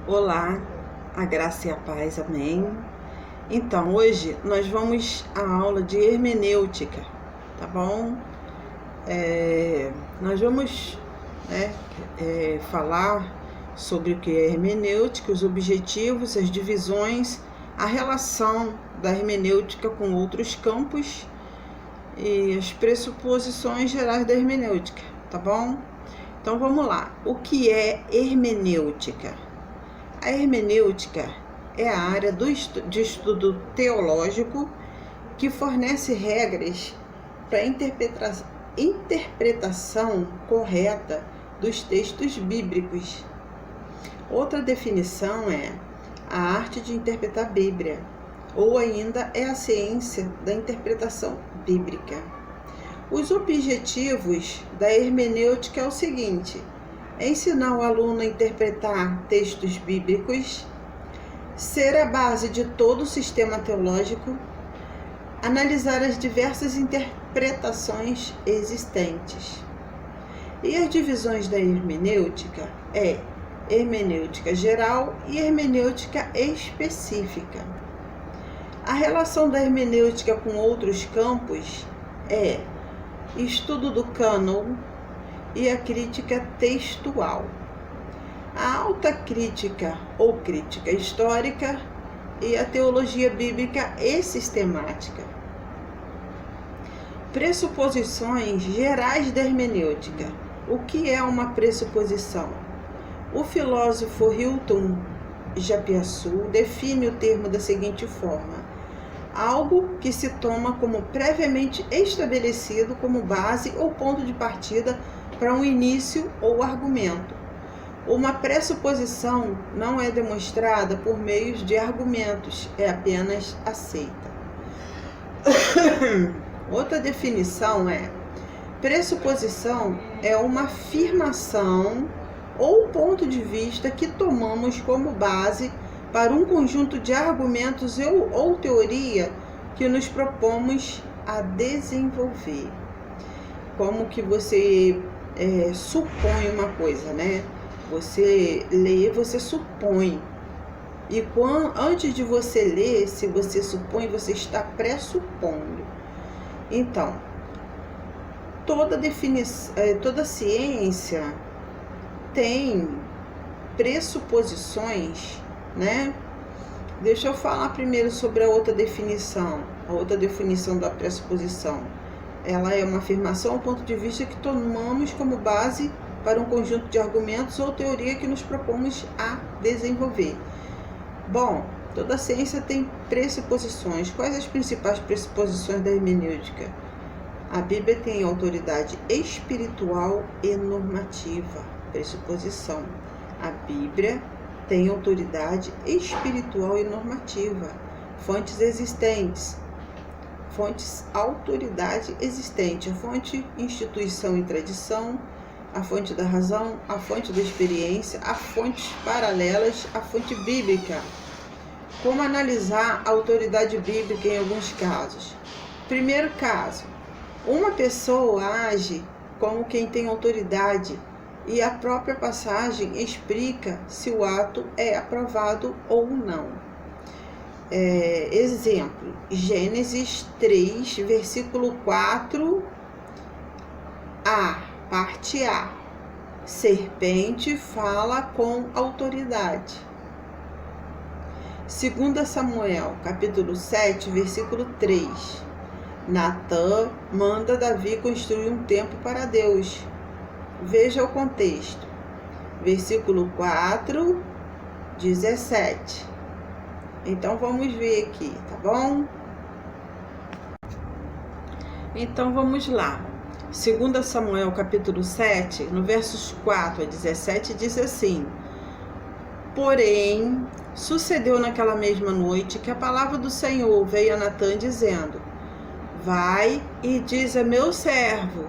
Olá, a graça e a paz, amém? Então, hoje nós vamos à aula de hermenêutica, tá bom? Nós vamos falar sobre o que é hermenêutica, os objetivos, as divisões, a relação da hermenêutica com outros campos e as pressuposições gerais da hermenêutica, tá bom? Então vamos lá. O que é hermenêutica? A hermenêutica é a área de estudo teológico que fornece regras para a interpretação correta dos textos bíblicos. Outra definição é a arte de interpretar a Bíblia, ou ainda é a ciência da interpretação bíblica. Os objetivos da hermenêutica é o seguinte: ensinar o aluno a interpretar textos bíblicos, ser a base de todo o sistema teológico, analisar as diversas interpretações existentes. E as divisões da hermenêutica é hermenêutica geral e hermenêutica específica. A relação da hermenêutica com outros campos é estudo do cânon e a crítica textual, a alta crítica ou crítica histórica e a teologia bíblica e sistemática. Pressuposições gerais da hermenêutica. O que é uma pressuposição? O filósofo Hilton Japiaçu define o termo da seguinte forma: algo que se toma como previamente estabelecido como base ou ponto de partida para um início ou argumento. Uma pressuposição não é demonstrada por meios de argumentos, é apenas aceita. Outra definição é: pressuposição é uma afirmação ou ponto de vista que tomamos como base para um conjunto de argumentos ou teoria que nos propomos a desenvolver. Como que você supõe uma coisa, né? Você lê, você supõe. E antes de você ler, se você supõe, você está pressupondo. Então, toda ciência tem pressuposições, né? Deixa eu falar primeiro sobre a outra definição da pressuposição. Ela é uma afirmação ou ponto de vista que tomamos como base para um conjunto de argumentos ou teoria que nos propomos a desenvolver. Bom, toda ciência tem pressuposições. Quais as principais pressuposições da hermenêutica? A Bíblia tem autoridade espiritual e normativa. Pressuposição. A Bíblia tem autoridade espiritual e normativa. Fontes existentes. Fontes, autoridade existente. A fonte, instituição e tradição. A fonte da razão, a fonte da experiência, a fontes paralelas, a fonte bíblica. Como analisar a autoridade bíblica em alguns casos? Primeiro caso: uma pessoa age como quem tem autoridade e a própria passagem explica se o ato é aprovado ou não. Exemplo: Gênesis 3, versículo 4a, parte A. Serpente fala com autoridade. 2 Samuel, capítulo 7, versículo 3. Natã manda Davi construir um templo para Deus. Veja o contexto. Versículo 4, 17. Então vamos ver aqui, tá bom? Então vamos lá. 2 Samuel capítulo 7, no versos 4 a 17, diz assim: porém, sucedeu naquela mesma noite que a palavra do Senhor veio a Natã dizendo: vai e diz a meu servo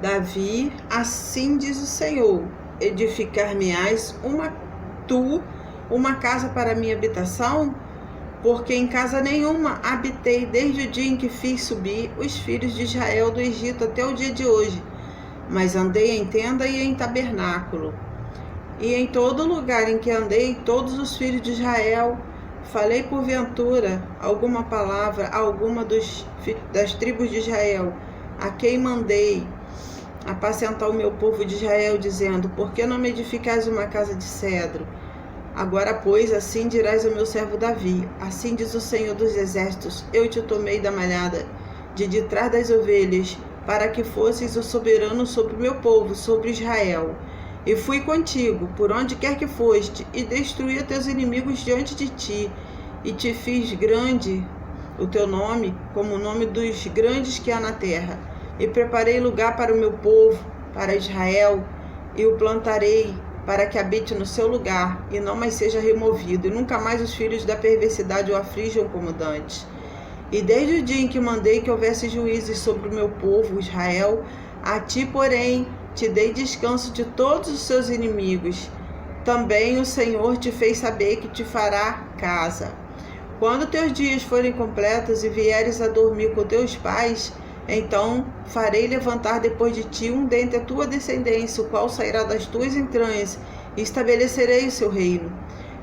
Davi, assim diz o Senhor: edificar-me-ás uma casa para minha habitação? Porque em casa nenhuma habitei desde o dia em que fiz subir os filhos de Israel do Egito até o dia de hoje, mas andei em tenda e em tabernáculo. E em todo lugar em que andei, todos os filhos de Israel, falei porventura alguma palavra a alguma das tribos de Israel, a quem mandei apacentar o meu povo de Israel, dizendo: por que não me edificais uma casa de cedro? Agora, pois, assim dirás ao meu servo Davi: assim diz o Senhor dos Exércitos: eu te tomei da malhada de detrás das ovelhas, para que fosses o soberano sobre o meu povo, sobre Israel. E fui contigo, por onde quer que foste, e destruí os teus inimigos diante de ti, e te fiz grande o teu nome, como o nome dos grandes que há na terra. E preparei lugar para o meu povo, para Israel, e o plantarei, para que habite no seu lugar, e não mais seja removido, e nunca mais os filhos da perversidade o aflijam como dantes. E desde o dia em que mandei que houvesse juízes sobre o meu povo, Israel, a ti, porém, te dei descanso de todos os seus inimigos. Também o Senhor te fez saber que te fará casa. Quando teus dias forem completos e vieres a dormir com teus pais, então farei levantar depois de ti um dentre a tua descendência, o qual sairá das tuas entranhas, e estabelecerei o seu reino.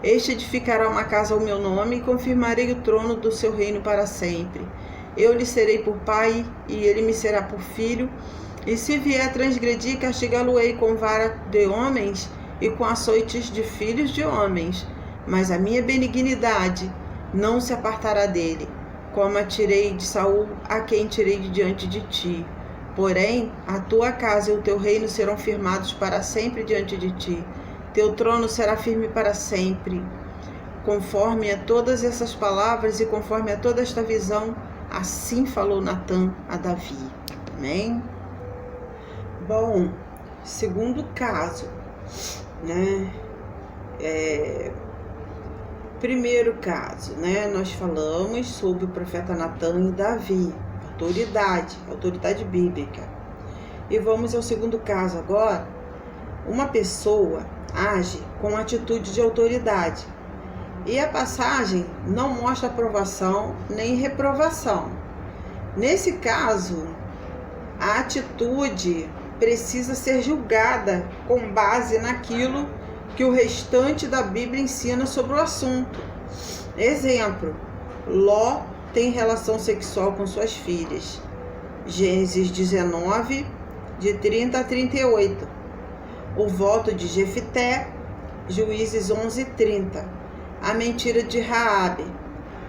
Este edificará uma casa ao meu nome, e confirmarei o trono do seu reino para sempre. Eu lhe serei por pai, e ele me será por filho. E se vier a transgredir, castigá-lo-ei com vara de homens e com açoites de filhos de homens. Mas a minha benignidade não se apartará dele, como a tirei de Saul, a quem tirei de diante de ti. Porém, a tua casa e o teu reino serão firmados para sempre diante de ti. Teu trono será firme para sempre. Conforme a todas essas palavras e conforme a toda esta visão, assim falou Natã a Davi. Amém? Bom, segundo caso, né? Primeiro caso, né? Nós falamos sobre o profeta Natã e Davi, autoridade bíblica. E vamos ao segundo caso agora. Uma pessoa age com atitude de autoridade, e a passagem não mostra aprovação nem reprovação. Nesse caso, a atitude precisa ser julgada com base naquilo que o restante da Bíblia ensina sobre o assunto. Exemplo: Ló tem relação sexual com suas filhas. Gênesis 19, de 30 a 38. O voto de Jefté, Juízes 11, 30. A mentira de Raabe,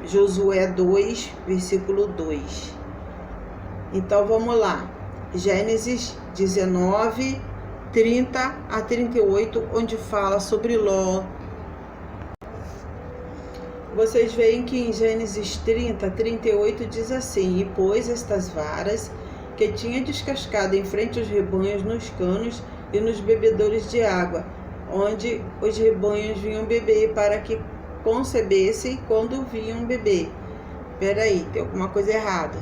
Josué 2, versículo 2. Então vamos lá. Gênesis 19, 30 a 38, onde fala sobre Ló. Vocês veem que em Gênesis 30, 38 diz assim: e pôs estas varas que tinha descascado em frente aos rebanhos nos canos e nos bebedouros de água, onde os rebanhos vinham beber, para que concebessem quando vinham beber. Peraí, tem alguma coisa errada.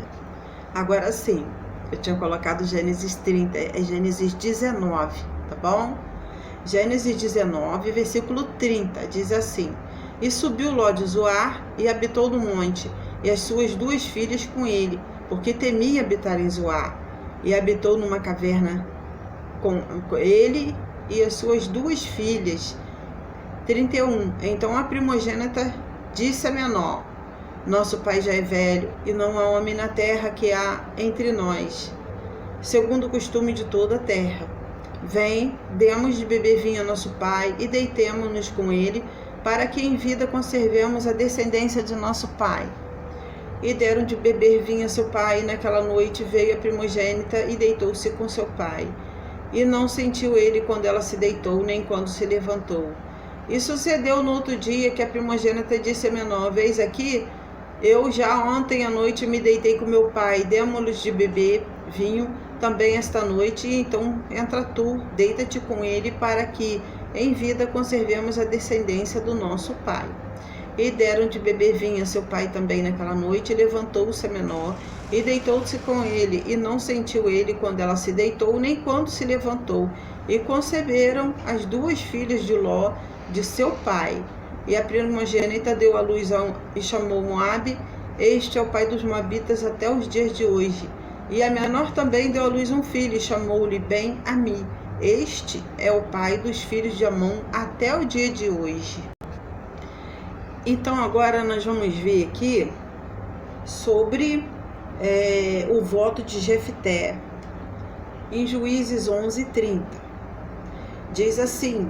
Agora sim. Eu tinha colocado Gênesis 30, é Gênesis 19, tá bom? Gênesis 19, versículo 30, diz assim: e subiu Ló de Zoar e habitou no monte, e as suas duas filhas com ele, porque temia habitar em Zoar. E habitou numa caverna com ele e as suas duas filhas. 31. Então a primogênita disse a menor: nosso pai já é velho, e não há homem na terra que há entre nós, segundo o costume de toda a terra. Vem, demos de beber vinho a nosso pai, e deitemo-nos com ele, para que em vida conservemos a descendência de nosso pai. E deram de beber vinho a seu pai, e naquela noite veio a primogênita e deitou-se com seu pai. E não sentiu ele quando ela se deitou, nem quando se levantou. E sucedeu no outro dia que a primogênita disse a menor: vês aqui, eu já ontem à noite me deitei com meu pai, demos-lhes de beber vinho também esta noite, e então entra tu, deita-te com ele, para que em vida conservemos a descendência do nosso pai. E deram de beber vinho a seu pai também naquela noite, e levantou-se a menor, e deitou-se com ele, e não sentiu ele quando ela se deitou, nem quando se levantou. E conceberam as duas filhas de Ló, de seu pai. E a primogênita deu à luz e chamou Moabe. Este é o pai dos moabitas até os dias de hoje. E a menor também deu à luz um filho, e chamou-lhe Ben-Ami. Este é o pai dos filhos de Amon até o dia de hoje. Então agora nós vamos ver aqui sobre o voto de Jefté. Em Juízes 11:30 diz assim: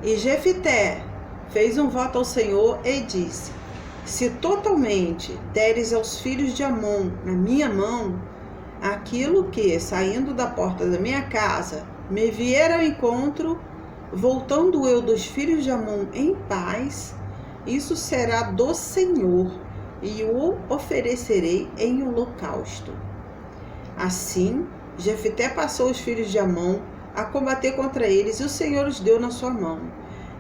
e Jefté fez um voto ao Senhor e disse: se totalmente deres aos filhos de Amon na minha mão, aquilo que, saindo da porta da minha casa, me vier ao encontro, voltando eu dos filhos de Amon em paz, isso será do Senhor, e o oferecerei em holocausto. Assim, Jefté passou os filhos de Amon a combater contra eles, e o Senhor os deu na sua mão.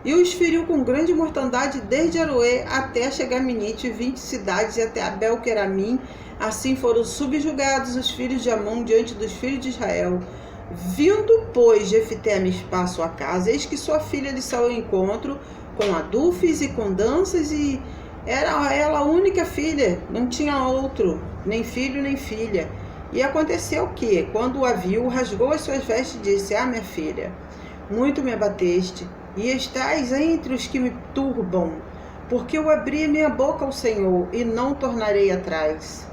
E os feriu com grande mortandade desde Aroê até chegar a Minite, 20 cidades, e até Abel-Queramim. Assim foram subjugados os filhos de Amon diante dos filhos de Israel. Vindo, pois, Jefté a Mispá, sua casa, eis que sua filha lhe saiu ao encontro com adufes e com danças, e era ela a única filha, não tinha outro, nem filho nem filha. E aconteceu que, quando a viu, rasgou as suas vestes e disse: ah, minha filha, muito me abateste, e estás entre os que me turbam, porque eu abri minha boca ao Senhor, e não tornarei atrás.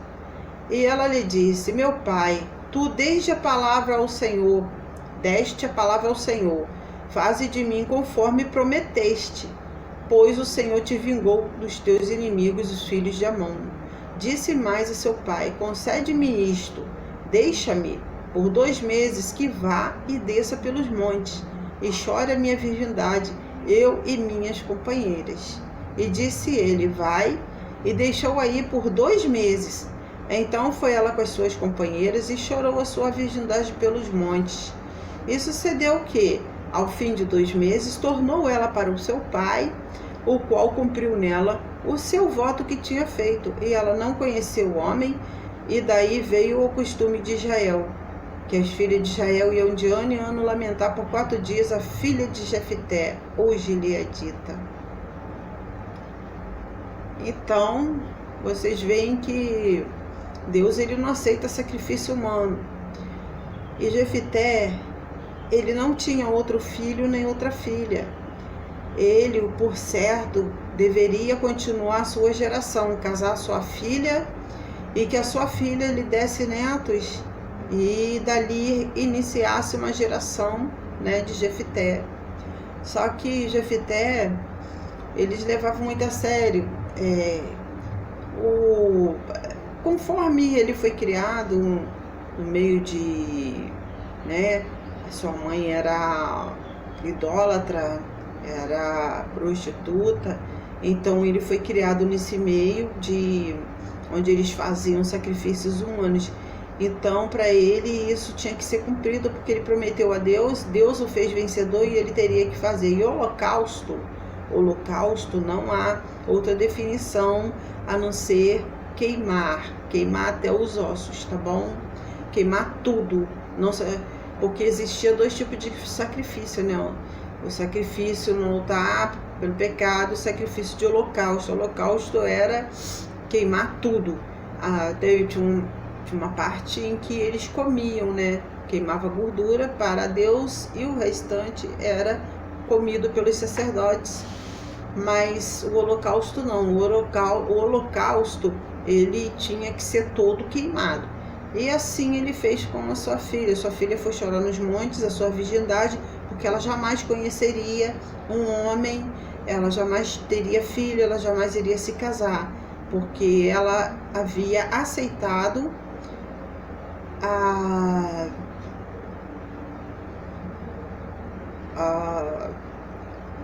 E ela lhe disse: meu pai, tu deste a palavra ao Senhor, faze de mim conforme prometeste, pois o Senhor te vingou dos teus inimigos, os filhos de Amon. Disse mais a seu pai: concede-me isto, deixa-me por 2 meses que vá e desça pelos montes, e chore a minha virgindade, eu e minhas companheiras. E disse ele: vai, e deixou-a ir por 2 meses. Então foi ela com as suas companheiras e chorou a sua virgindade pelos montes. E sucedeu que, ao fim de 2 meses, tornou ela para o seu pai, o qual cumpriu nela o seu voto que tinha feito, e ela não conheceu o homem. E daí veio o costume de Israel, que as filhas de Israel iam de ano em ano lamentar por 4 dias a filha de Jefté, ou gileadita. Então, vocês veem que Deus, ele não aceita sacrifício humano. E Jefté, ele não tinha outro filho nem outra filha. Ele, por certo, deveria continuar a sua geração, casar sua filha, e que a sua filha lhe desse netos, e dali iniciasse uma geração, né, de Jefté. Só que Jefté, eles levavam muito a sério. Conforme ele foi criado no meio de, né, a sua mãe era idólatra, era prostituta, então ele foi criado nesse meio onde eles faziam sacrifícios humanos. Então, para ele, isso tinha que ser cumprido, porque ele prometeu a Deus, Deus o fez vencedor e ele teria que fazer. E holocausto, não há outra definição a não ser queimar até os ossos, tá bom? Queimar tudo, não, porque existia 2 tipos de sacrifício, né? O sacrifício no altar pelo pecado, o sacrifício de holocausto. O holocausto era queimar tudo. Tinha uma parte em que eles comiam, né? Queimava gordura para Deus e o restante era comido pelos sacerdotes. Mas o holocausto não. O holocausto, ele tinha que ser todo queimado. E assim ele fez com a sua filha. Sua filha foi chorar nos montes a sua virgindade, porque ela jamais conheceria um homem, ela jamais teria filho, ela jamais iria se casar, porque ela havia aceitado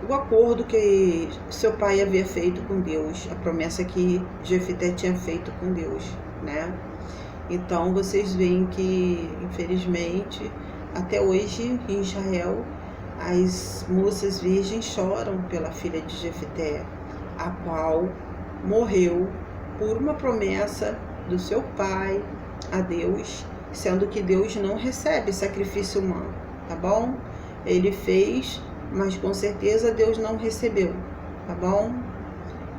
o acordo que seu pai havia feito com Deus, a promessa que Jefté tinha feito com Deus, né? Então vocês veem que, infelizmente, até hoje em Israel, as moças virgens choram pela filha de Jefté, a qual morreu por uma promessa do seu pai a Deus, sendo que Deus não recebe sacrifício humano, tá bom? Ele fez, mas com certeza Deus não recebeu, tá bom?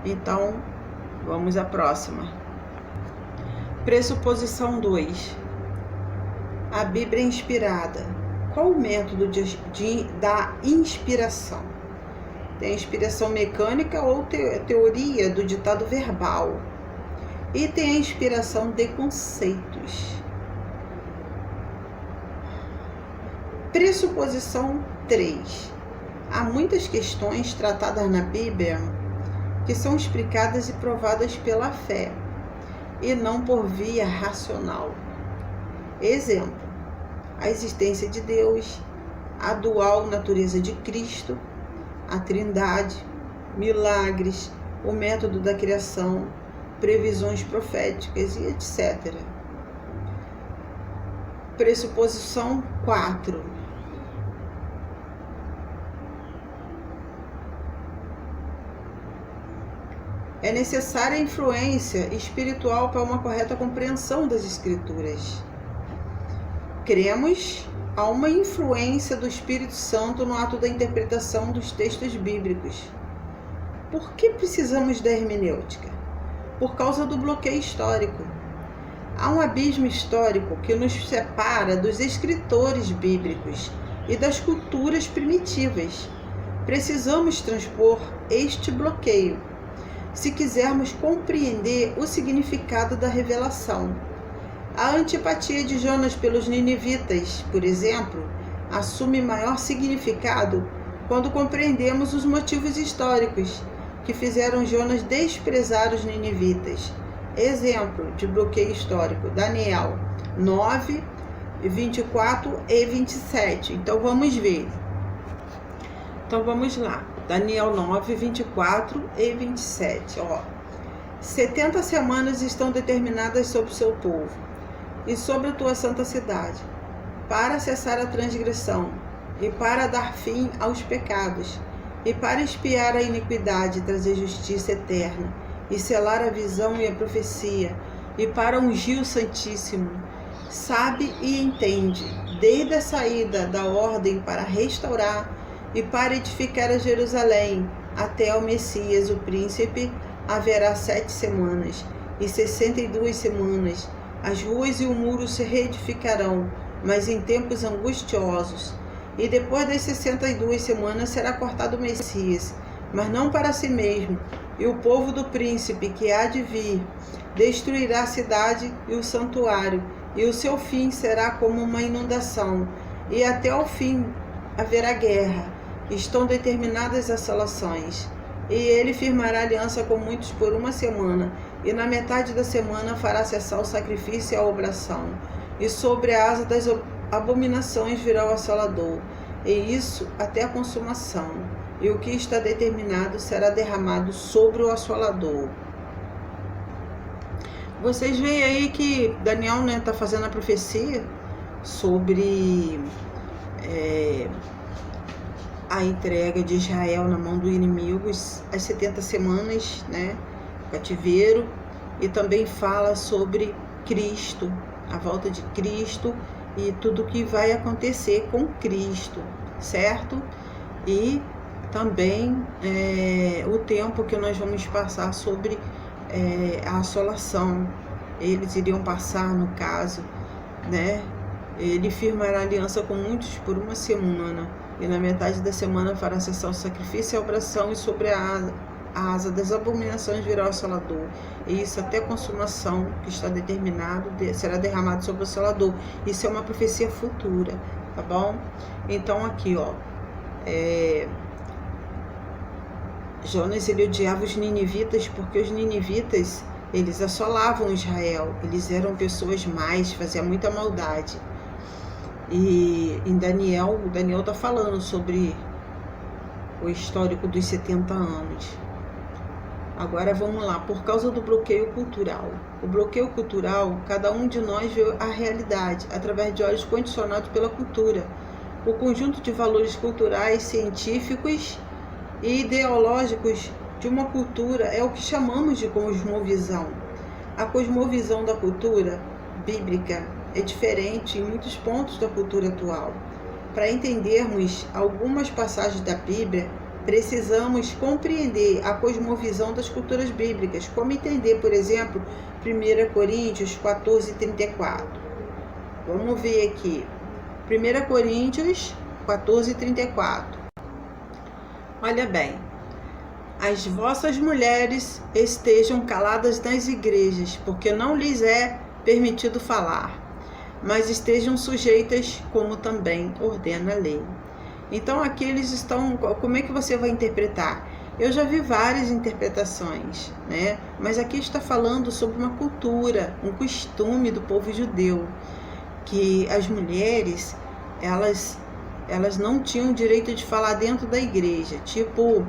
Então, vamos à próxima. Pressuposição 2. A Bíblia é inspirada. Qual o método da inspiração? Tem a inspiração mecânica ou teoria do ditado verbal. E tem a inspiração de conceitos. Pressuposição 3. Há muitas questões tratadas na Bíblia que são explicadas e provadas pela fé, e não por via racional. Exemplo: a existência de Deus, a dual natureza de Cristo, a Trindade, milagres, o método da criação, previsões proféticas e etc. Pressuposição 4. É necessária a influência espiritual para uma correta compreensão das Escrituras. Cremos há uma influência do Espírito Santo no ato da interpretação dos textos bíblicos. Por que precisamos da hermenêutica? Por causa do bloqueio histórico. Há um abismo histórico que nos separa dos escritores bíblicos e das culturas primitivas. Precisamos transpor este bloqueio, se quisermos compreender o significado da revelação. A antipatia de Jonas pelos ninivitas, por exemplo, assume maior significado quando compreendemos os motivos históricos que fizeram Jonas desprezar os ninivitas. Exemplo de bloqueio histórico: Daniel 9, 24 e 27. Então vamos ver. Então vamos lá. Daniel 9, 24 e 27. 70 semanas estão determinadas sobre o seu povo e sobre a tua santa cidade, para cessar a transgressão, e para dar fim aos pecados, e para expiar a iniquidade e trazer justiça eterna, e selar a visão e a profecia, e para ungir o Santíssimo. Sabe e entende, desde a saída da ordem para restaurar e para edificar a Jerusalém, até ao Messias, o príncipe, haverá 7 semanas, e 62 semanas. As ruas e o muro se reedificarão, mas em tempos angustiosos. E depois das 62 semanas será cortado o Messias, mas não para si mesmo. E o povo do príncipe que há de vir destruirá a cidade e o santuário, e o seu fim será como uma inundação, e até o fim haverá guerra. Estão determinadas assolações. E ele firmará aliança com muitos por 1 semana, e na metade da semana fará cessar o sacrifício e a obração. E sobre a asa das abominações virá o assolador, e isso até a consumação. E o que está determinado será derramado sobre o assolador. Vocês veem aí que Daniel está fazendo a profecia sobre a entrega de Israel na mão do inimigo, as 70 semanas, cativeiro, e também fala sobre Cristo, a volta de Cristo e tudo que vai acontecer com Cristo, certo? E também o tempo que nós vamos passar sobre a assolação. Eles iriam passar, no caso, ele firmará aliança com muitos por 1 semana, e na metade da semana fará cessar o sacrifício e a oração, e sobre a asa das abominações virá o assolador, e isso até a consumação, que está determinado, será derramado sobre o assolador. Isso é uma profecia futura, tá bom? Então aqui, Jonas, ele odiava os ninivitas, porque os ninivitas, eles assolavam Israel, eles eram pessoas más, faziam muita maldade. E em Daniel está falando sobre o histórico dos 70 anos. Agora vamos lá, por causa do bloqueio cultural. O bloqueio cultural, cada um de nós vê a realidade através de olhos condicionados pela cultura. O conjunto de valores culturais, científicos e ideológicos de uma cultura é o que chamamos de cosmovisão. A cosmovisão da cultura bíblica é diferente em muitos pontos da cultura atual. Para entendermos algumas passagens da Bíblia, precisamos compreender a cosmovisão das culturas bíblicas, como entender, por exemplo, 1 Coríntios 14, 34. Vamos ver aqui. 1 Coríntios 14:34. Olha bem, as vossas mulheres estejam caladas nas igrejas, porque não lhes é permitido falar, mas estejam sujeitas, como também ordena a lei. Então aqui eles estão, como é que você vai interpretar? Eu já vi várias interpretações, né? Mas aqui está falando sobre uma cultura, um costume do povo judeu, que as mulheres, elas não tinham direito de falar dentro da igreja. Tipo,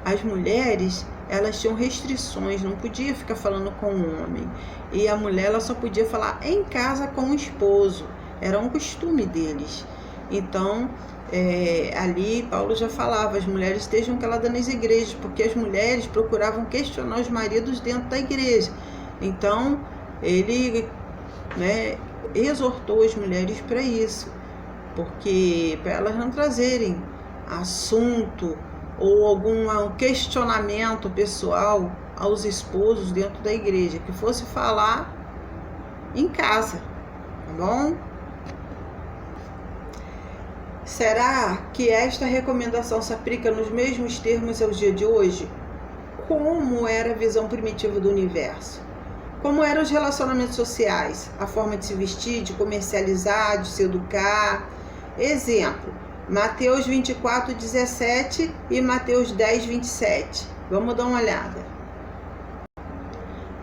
as mulheres, elas tinham restrições, não podia ficar falando com o homem. E a mulher, ela só podia falar em casa com o esposo. Era um costume deles. Então, ali Paulo já falava, as mulheres estejam caladas nas igrejas, porque as mulheres procuravam questionar os maridos dentro da igreja. Então, ele, né, exortou as mulheres para isso, porque para elas não trazerem assunto ou algum questionamento pessoal aos esposos dentro da igreja, que fosse falar em casa, tá bom? Será que esta recomendação se aplica nos mesmos termos ao dia de hoje? Como era a visão primitiva do universo? Como eram os relacionamentos sociais? A forma de se vestir, de comercializar, de se educar? Exemplo, Mateus 24:17 e Mateus 10:27. Vamos dar uma olhada.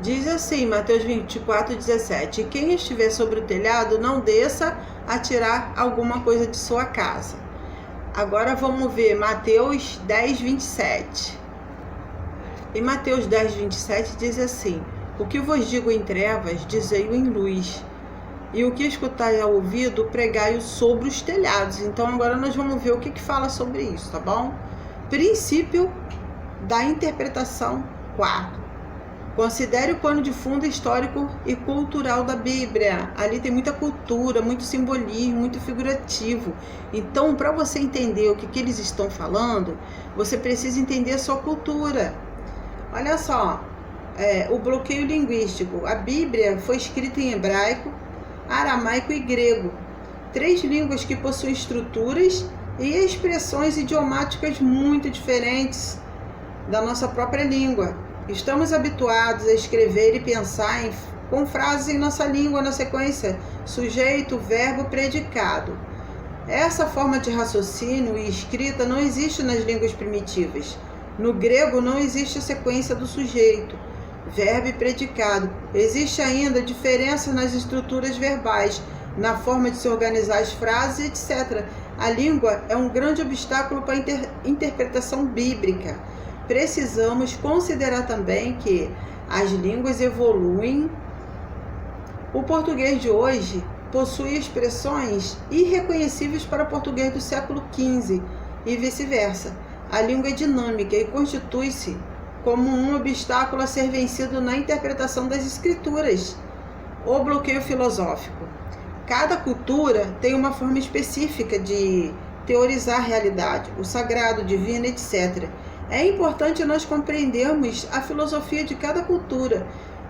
Diz assim, Mateus 24:17: quem estiver sobre o telhado, não desça a tirar alguma coisa de sua casa. Agora vamos ver Mateus 10:27. Em Mateus 10:27 diz assim: o que vos digo em trevas, dizei-o em luz, e o que escutai ao ouvido, pregai-o sobre os telhados. Então agora nós vamos ver o que fala sobre isso, tá bom? Princípio da interpretação 4. Considere o pano de fundo histórico e cultural da Bíblia. Ali tem muita cultura, muito simbolismo, muito figurativo. Então, para você entender o que eles estão falando, você precisa entender a sua cultura. Olha só, o bloqueio linguístico. A Bíblia foi escrita em hebraico, aramaico e grego. 3 línguas que possuem estruturas e expressões idiomáticas muito diferentes da nossa própria língua. Estamos habituados a escrever e pensar com frases em nossa língua na sequência sujeito, verbo, predicado. Essa forma de raciocínio e escrita não existe nas línguas primitivas. No grego não existe a sequência do sujeito, verbo e predicado. Existe ainda diferença nas estruturas verbais, na forma de se organizar as frases, etc. A língua é um grande obstáculo para a interpretação bíblica. Precisamos considerar também que as línguas evoluem. O português de hoje possui expressões irreconhecíveis para o português do século XV e vice-versa. A língua é dinâmica e constitui-se como um obstáculo a ser vencido na interpretação das escrituras. O bloqueio filosófico. Cada cultura tem uma forma específica de teorizar a realidade, o sagrado, o divino, etc. É importante nós compreendermos a filosofia de cada cultura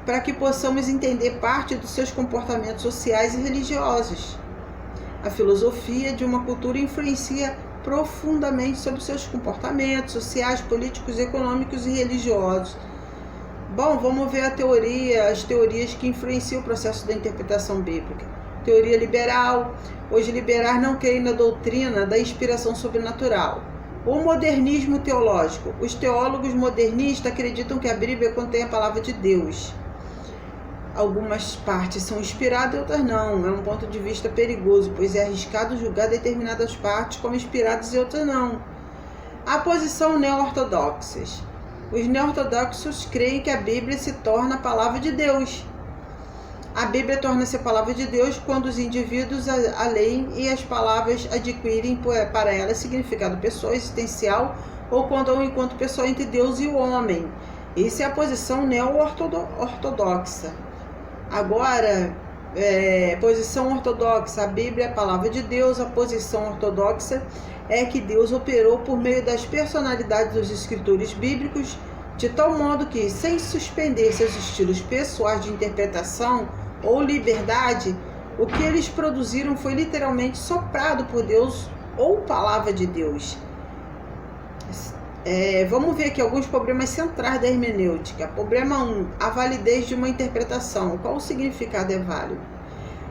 para que possamos entender parte dos seus comportamentos sociais e religiosos. A filosofia de uma cultura influencia profundamente sobre seus comportamentos sociais, políticos, econômicos e religiosos. Bom, vamos ver as teorias que influenciam o processo da interpretação bíblica. Teoria liberal. Hoje, liberais não creem na doutrina da inspiração sobrenatural. O modernismo teológico. Os teólogos modernistas acreditam que a Bíblia contém a palavra de Deus. Algumas partes são inspiradas e outras não. É um ponto de vista perigoso, pois é arriscado julgar determinadas partes como inspiradas e outras não. A posição neo-ortodoxa. Os neo-ortodoxos creem que a Bíblia se torna a palavra de Deus. A Bíblia torna-se a palavra de Deus quando os indivíduos a leem e as palavras adquirem para elas significado pessoal, existencial, ou quando há um encontro pessoal entre Deus e o homem. Essa é a posição neo-ortodoxa. Agora, posição ortodoxa, a Bíblia é a palavra de Deus. A posição ortodoxa é que Deus operou por meio das personalidades dos escritores bíblicos, de tal modo que, sem suspender seus estilos pessoais de interpretação ou liberdade, O que eles produziram foi literalmente soprado por Deus ou palavra de Deus. Vamos ver aqui alguns problemas centrais da hermenêutica. Problema 1, a validez de uma interpretação. Qual o significado é válido?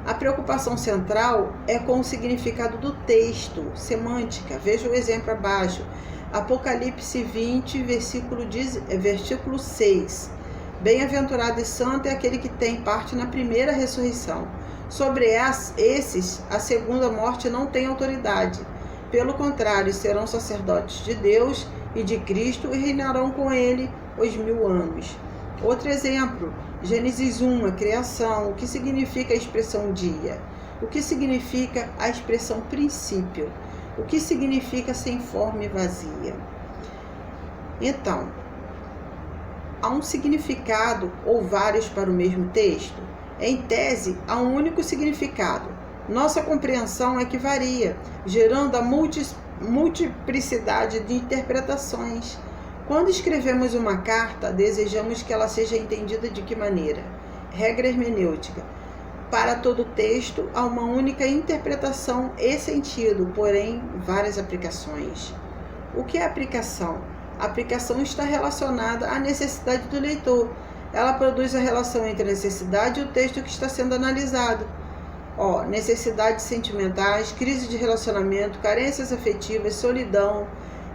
A preocupação central é com o significado do texto, semântica. Veja o exemplo abaixo. Apocalipse 20, versículo 6. Bem-aventurado e santo é aquele que tem parte na primeira ressurreição. Sobre esses, a segunda morte não tem autoridade. Pelo contrário, serão sacerdotes de Deus e de Cristo e reinarão com ele os 1000 anos. Outro exemplo, Gênesis 1, a criação. O que significa a expressão dia? O que significa a expressão princípio? O que significa sem forma e vazia? Então, há um significado ou vários para o mesmo texto? Em tese, há um único significado. Nossa compreensão é que varia, gerando a multiplicidade de interpretações. Quando escrevemos uma carta, desejamos que ela seja entendida de que maneira? Regra hermenêutica. Para todo texto, há uma única interpretação e sentido, porém, várias aplicações. O que é aplicação? A aplicação está relacionada à necessidade do leitor. Ela produz a relação entre a necessidade e o texto que está sendo analisado. Necessidades sentimentais, crise de relacionamento, carências afetivas, solidão,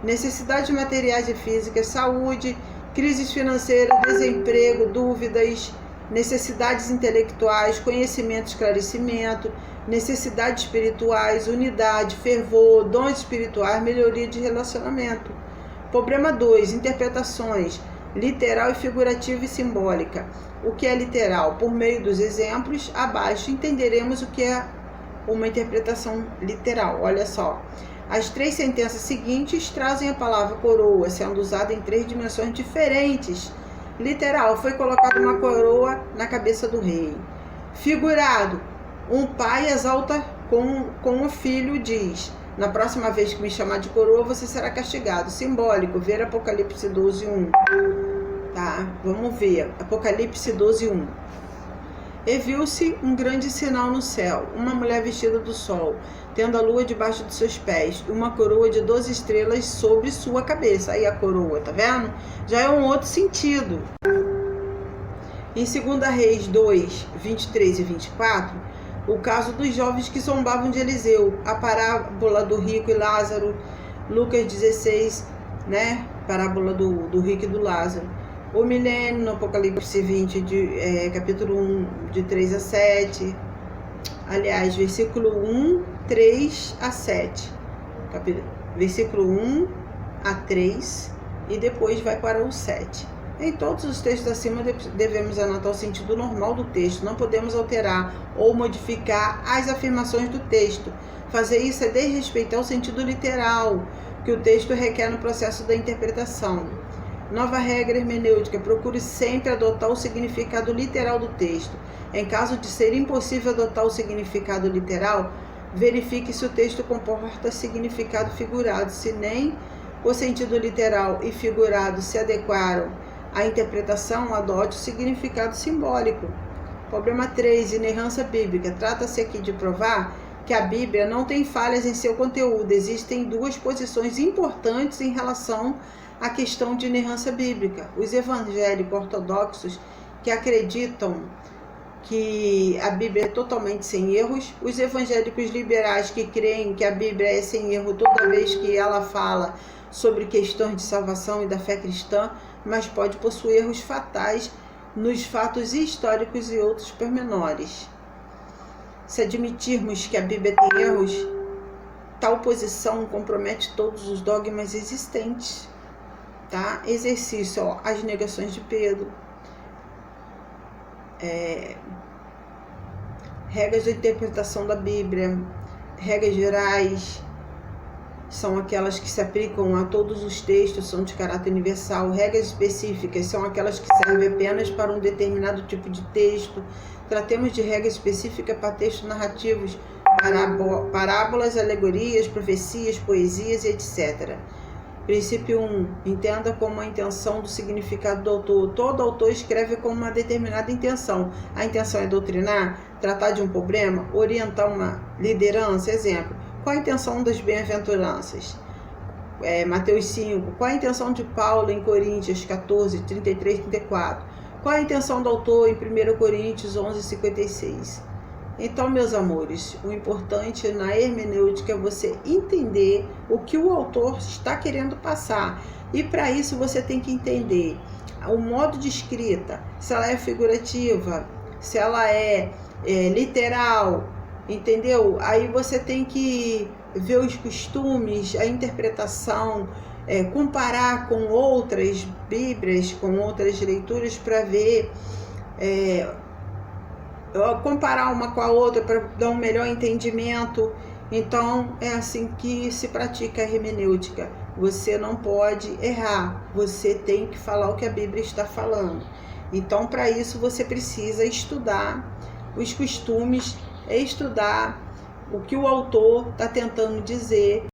necessidades materiais e físicas, saúde, crises financeiras, desemprego, dúvidas, necessidades intelectuais, conhecimento, esclarecimento, necessidades espirituais, unidade, fervor, dons espirituais, melhoria de relacionamento. Problema 2, interpretações, literal e figurativa e simbólica. O que é literal? Por meio dos exemplos abaixo, entenderemos o que é uma interpretação literal. Olha só, as 3 sentenças seguintes trazem a palavra coroa, sendo usada em 3 dimensões diferentes. Literal, foi colocada uma coroa na cabeça do rei. Figurado, um pai exalta com o filho, diz: na próxima vez que me chamar de coroa, você será castigado. Simbólico, ver Apocalipse 12, 1. Tá, vamos ver. Apocalipse 12, 1. E viu-se um grande sinal no céu, uma mulher vestida do sol, tendo a lua debaixo de seus pés, e uma coroa de 12 estrelas sobre sua cabeça. Aí a coroa, tá vendo? Já é um outro sentido. Em 2 Reis 2, 23 e 24, o caso dos jovens que zombavam de Eliseu, a parábola do rico e Lázaro, Lucas 16, né? Parábola do rico e do Lázaro. O milênio no Apocalipse 20, capítulo 1, de 3 a 7. Aliás, versículo 1, 3 a 7. Versículo 1 a 3 e depois vai para o 7. Em todos os textos acima devemos anotar o sentido normal do texto. Não podemos alterar ou modificar as afirmações do texto. Fazer isso é desrespeitar o sentido literal que o texto requer no processo da interpretação. Nova regra hermenêutica: procure sempre adotar o significado literal do texto. Em caso de ser impossível adotar o significado literal, verifique se o texto comporta significado figurado. Se nem o sentido literal e figurado se adequaram à interpretação, adote o significado simbólico. Problema 3, inerrância bíblica. Trata-se aqui de provar que a Bíblia não tem falhas em seu conteúdo. Existem 2 posições importantes em relação à questão de inerrância bíblica. Os evangélicos ortodoxos, que acreditam que a Bíblia é totalmente sem erros, os evangélicos liberais, que creem que a Bíblia é sem erro toda vez que ela fala sobre questões de salvação e da fé cristã, mas pode possuir erros fatais nos fatos históricos e outros pormenores. Se admitirmos que a Bíblia tem erros, tal posição compromete todos os dogmas existentes. Tá? Exercício, as negações de Pedro. Regras de interpretação da Bíblia. Regras gerais são aquelas que se aplicam a todos os textos, são de caráter universal. Regras específicas são aquelas que servem apenas para um determinado tipo de texto. Tratemos de regras específicas para textos narrativos, parábolas, alegorias, profecias, poesias e etc. Princípio 1. Entenda como a intenção do significado do autor. Todo autor escreve com uma determinada intenção. A intenção é doutrinar, tratar de um problema, orientar uma liderança. Exemplo, qual a intenção das bem-aventuranças? Mateus 5. Qual a intenção de Paulo em Coríntios 14, 33, 34? Qual a intenção do autor em 1 Coríntios 11, 56? Então, meus amores, o importante na hermenêutica é você entender o que o autor está querendo passar. E para isso você tem que entender o modo de escrita, se ela é figurativa, se ela é literal, entendeu? Aí você tem que ver os costumes, a interpretação, comparar com outras Bíblias, com outras leituras para ver... comparar uma com a outra para dar um melhor entendimento. Então é assim que se pratica a hermenêutica. Você não pode errar, você tem que falar o que a Bíblia está falando. Então, para isso você precisa estudar os costumes, estudar o que o autor está tentando dizer.